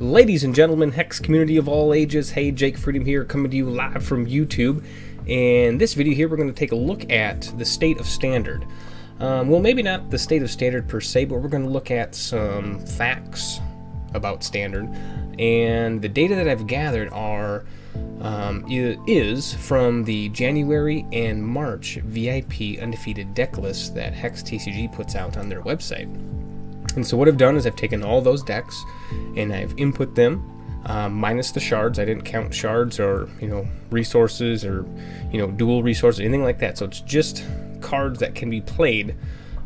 Ladies and gentlemen, Hex community of all ages, hey, Jake Freedom here, coming to you live from YouTube. And this video here, we're going to take a look at the state of standard. Well, maybe not the state of standard per se, but we're going to look at some facts about standard. And the data that I've gathered is from the January and March VIP undefeated deck list that HEX TCG puts out on their website. And so what I've done is I've taken all those decks and I've input them, minus the shards. I didn't count shards or, resources or, dual resources, anything like that. So it's just cards that can be played.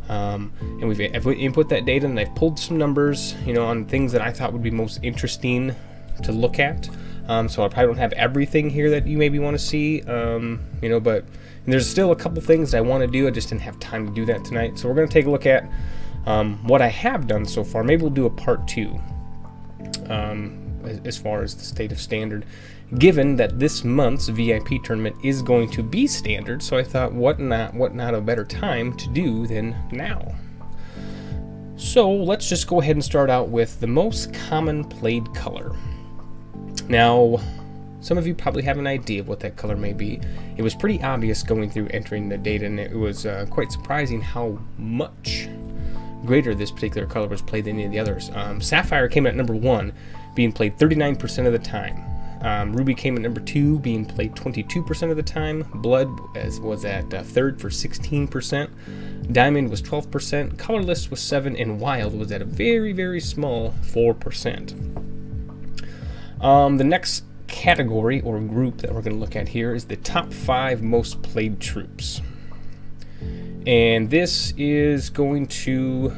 And I've input that data and I've pulled some numbers, on things that I thought would be most interesting to look at. So I probably don't have everything here that you maybe want to see, but there's still a couple things I want to do. I just didn't have time to do that tonight. So we're going to take a look at what I have done so far. Maybe we'll do a part 2 as far as the state of standard, given that this month's VIP tournament is going to be standard. So I thought, what not a better time to do than now. So let's just go ahead and start out with the most common played color. Now, some of you probably have an idea of what that color may be. It was pretty obvious going through entering the data, and it was quite surprising how much greater this particular color was played than any of the others. Sapphire came in at number 1, being played 39% of the time. Ruby came at number 2, being played 22% of the time. Blood was at 3rd for 16%. Diamond was 12%. Colorless was 7%, and Wild was at a very, very small 4%. The next category or group that we're going to look at here is the top 5 most played troops. And this is going to,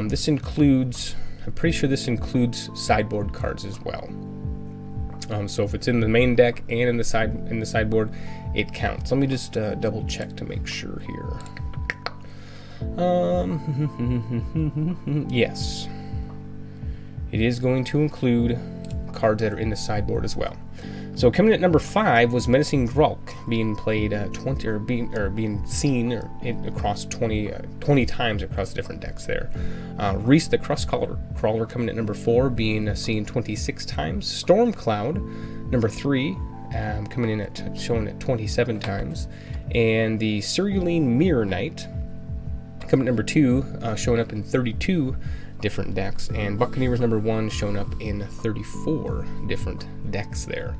this includes, I'm pretty sure this includes sideboard cards as well. So if it's in the main deck and in the sideboard, it counts. Let me just double check to make sure here. Yes, it is going to include cards that are in the sideboard as well. So coming at number 5 was Menacing Grulk, being played being seen across 20 times across different decks there. Reese the Crustcrawler coming at number 4, being seen 26 times. Stormcloud, number 3, coming in at shown at 27 times, and the Cerulean Mirror Knight coming at number 2, showing up in 32 different decks, and Buccaneers number 1 shown up in 34 different decks there.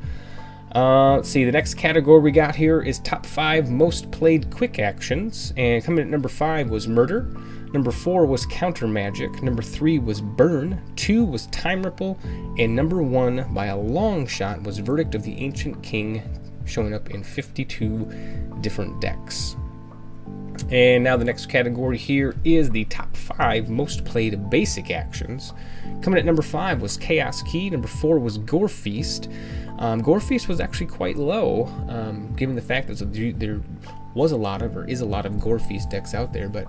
Let's see, the next category we got here is top 5 most played quick actions, and coming at number 5 was Murder, number 4 was Counter Magic, number 3 was Burn, 2 was Time Ripple, and number 1 by a long shot was Verdict of the Ancient King, showing up in 52 different decks. And now the next category here is the top 5 most played basic actions. Coming at number 5 was Chaos Key, number 4 was Gore Feast. Gore Feast was actually quite low, given the fact that there was a lot of, or is a lot of Gore Feast decks out there. But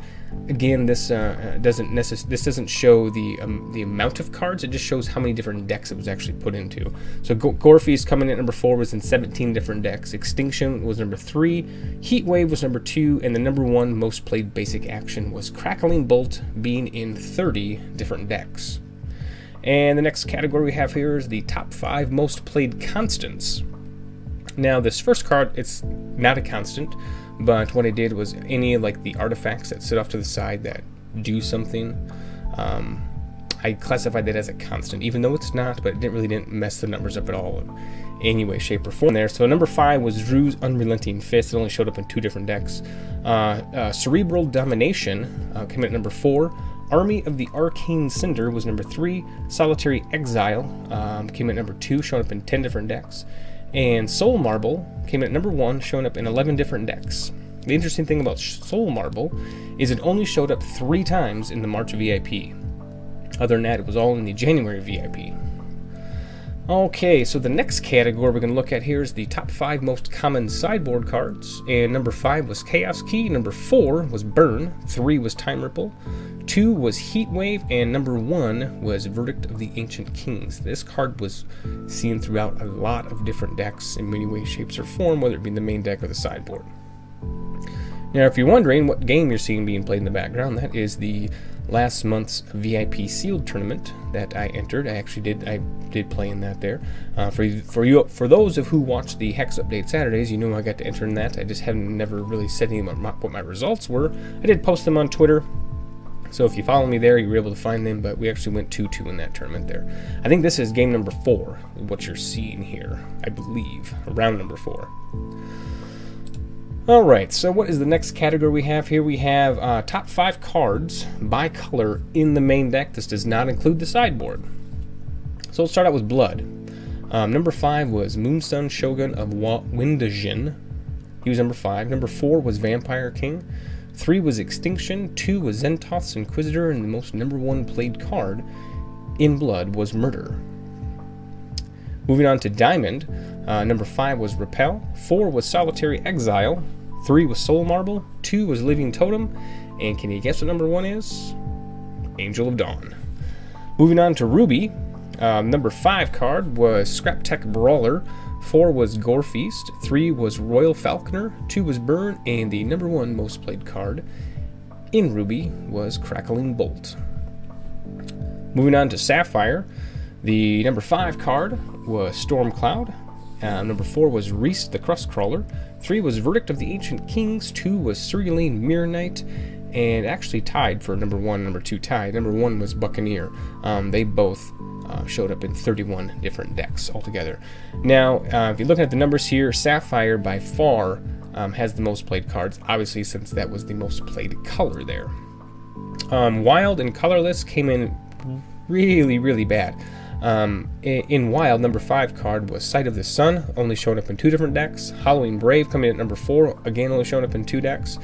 again, this doesn't show the amount of cards. It just shows how many different decks it was actually put into. So Gore Feast coming in at number 4 was in 17 different decks. Extinction was number 3. Heat Wave was number 2, and the number 1 most played basic action was Crackling Bolt, being in 30 different decks. And the next category we have here is the top 5 most played constants. Now this first card, it's not a constant, but what I did was any like the artifacts that sit off to the side that do something, I classified that as a constant, even though it's not, but it didn't mess the numbers up at all in any way, shape, or form there. So number 5 was Drew's Unrelenting Fist. It only showed up in 2 different decks. Cerebral Domination came at number 4. Army of the Arcane Cinder was number 3. Solitary Exile came at number 2, showing up in 10 different decks. And Soul Marble came at number 1, showing up in 11 different decks. The interesting thing about Soul Marble is it only showed up 3 times in the March VIP. Other than that, it was all in the January VIP. Okay, so the next category we're going to look at here is the top 5 most common sideboard cards. And number 5 was Chaos Key, number 4 was Burn, 3 was Time Ripple, 2 was Heat Wave, and number 1 was Verdict of the Ancient Kings. This card was seen throughout a lot of different decks in many ways, shapes, or form, whether it be the main deck or the sideboard. Now, if you're wondering what game you're seeing being played in the background, that is the last month's VIP sealed tournament that I entered. I did play in that there. For those of who watch the HEX update Saturdays, you know I got to enter in that. I just never really said anything about what my results were. I did post them on Twitter, so if you follow me there, you were able to find them. But we actually went 2-2 in that tournament there. I think this is game number 4, what you're seeing here. I believe round number 4. Alright, so what is the next category we have here? We have top 5 cards by color in the main deck. This does not include the sideboard. So let's start out with Blood. Number 5 was Moonsun Shogun of Windajin. He was number 5. Number 4 was Vampire King. 3 was Extinction. 2 was Zentoth's Inquisitor. And the most number 1 played card in Blood was Murder. Moving on to Diamond, number 5 was Repel, 4 was Solitary Exile, 3 was Soul Marble, 2 was Living Totem, and can you guess what number 1 is? Angel of Dawn. Moving on to Ruby, number 5 card was Scrap Tech Brawler, 4 was Gore Feast, 3 was Royal Falconer, 2 was Burn, and the number 1 most played card in Ruby was Crackling Bolt. Moving on to Sapphire, the number 5 card was Storm Cloud. Number 4 was Reese the Crustcrawler. 3 was Verdict of the Ancient Kings. 2 was Cerulean Mirror Knight. And actually tied for number 1 and number 2 tied. Number 1 was Buccaneer. They both showed up in 31 different decks altogether. Now, if you're looking at the numbers here, Sapphire by far has the most played cards, obviously, since that was the most played color there. Wild and Colorless came in really, really bad. In Wild, number 5 card was Sight of the Sun, only showed up in 2 different decks. Halloween Brave coming in at number 4, again only showing up in 2 decks.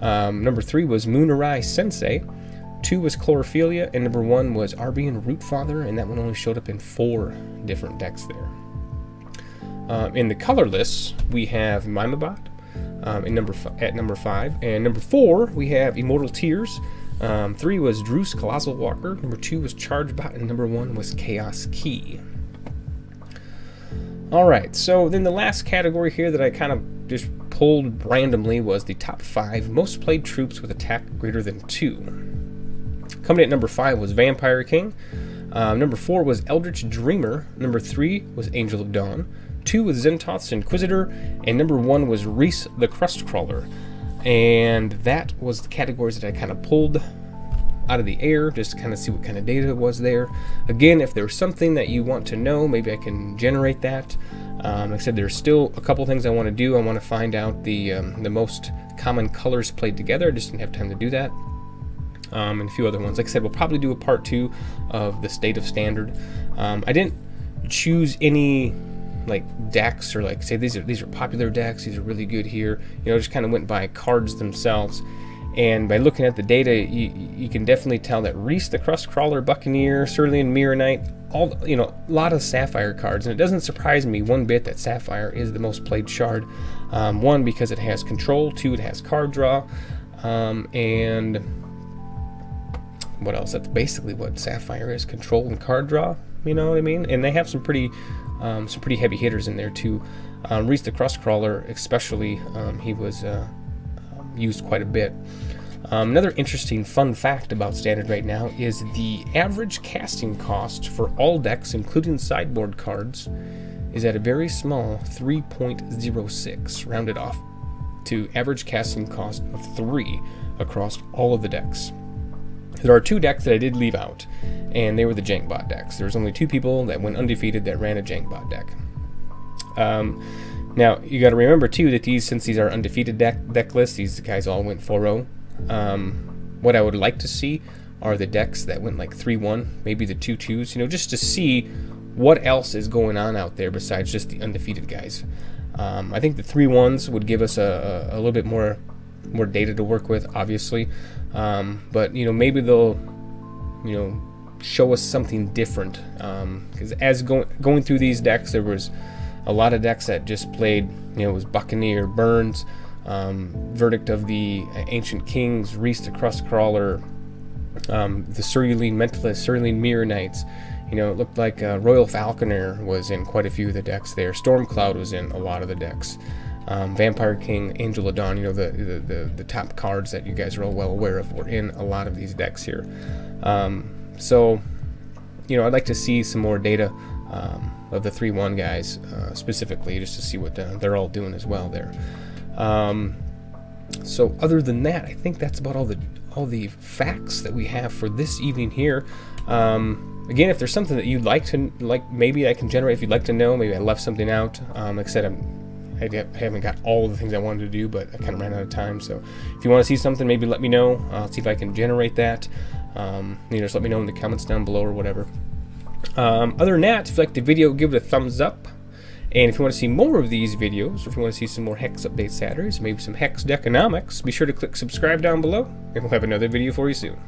Number 3 was Moonarai Sensei, 2 was Chlorophilia, and number 1 was Arbian Rootfather, and that one only showed up in 4 different decks there. In the colorless, we have Mimabot at number 5, and number 4 we have Immortal Tears. 3 was Druce Colossal Walker, number 2 was Chargebot, and number 1 was Chaos Key. Alright, so then the last category here that I kind of just pulled randomly was the top 5 most played troops with attack greater than 2. Coming in at number 5 was Vampire King, number 4 was Eldritch Dreamer, number 3 was Angel of Dawn, 2 was Zentoth's Inquisitor, and number 1 was Reese the Crustcrawler. And that was the categories that I kind of pulled out of the air, just to kind of see what kind of data was there. Again, if there's something that you want to know, maybe I can generate that. Like I said, there's still a couple things I want to do. I want to find out the most common colors played together. I just didn't have time to do that. And a few other ones. Like I said, we'll probably do a part 2 of the State of Standard. I didn't choose any like decks or like say these are popular decks, these are really good here, you know, just kind of went by cards themselves. And by looking at the data, you can definitely tell that Reese the Crustcrawler, Buccaneer, Cerulean Mirror Knight, all, you know, a lot of Sapphire cards. And it doesn't surprise me one bit that Sapphire is the most played shard. 1, because it has control, 2, it has card draw, and what else? That's basically what Sapphire is, control and card draw, you know what I mean? And they have some pretty heavy hitters in there too. Reese the Crustcrawler especially, he was used quite a bit. Another interesting fun fact about Standard right now is the average casting cost for all decks, including sideboard cards, is at a very small 3.06, rounded off to average casting cost of 3 across all of the decks. There are 2 decks that I did leave out, and they were the Jankbot decks. There's only 2 people that went undefeated that ran a Jankbot deck. Now, you got to remember, too, that since these are undefeated deck lists, these guys all went 4-0. What I would like to see are the decks that went like 3-1, maybe the 2-2s, you know, just to see what else is going on out there besides just the undefeated guys. I think the 3-1s would give us a little bit more data to work with, obviously. But, you know, maybe they'll, you know, show us something different. Because as going through these decks, there was a lot of decks that just played, you know, it was Buccaneer, Burns, Verdict of the Ancient Kings, Reese the Crustcrawler, the Cerulean Mentalist, Cerulean Mirror Knights. You know, it looked like Royal Falconer was in quite a few of the decks there. Stormcloud was in a lot of the decks. Vampire King, Angel of Dawn, you know, the top cards that you guys are all well aware of were in a lot of these decks here. So, you know, I'd like to see some more data of the 3-1 guys specifically, just to see what they're all doing as well there. So other than that, I think that's about all the facts that we have for this evening here. Again, if there's something that you'd like to, maybe I can generate, if you'd like to know, maybe I left something out. Like I said, I haven't got all the things I wanted to do, but I kind of ran out of time. So if you want to see something, maybe let me know. I'll see if I can generate that. You know, just let me know in the comments down below or whatever. Other than that, if you like the video, give it a thumbs up. And if you want to see more of these videos, or if you want to see some more HEX update Saturdays, maybe some HEX Deckonomics, be sure to click subscribe down below, and we'll have another video for you soon.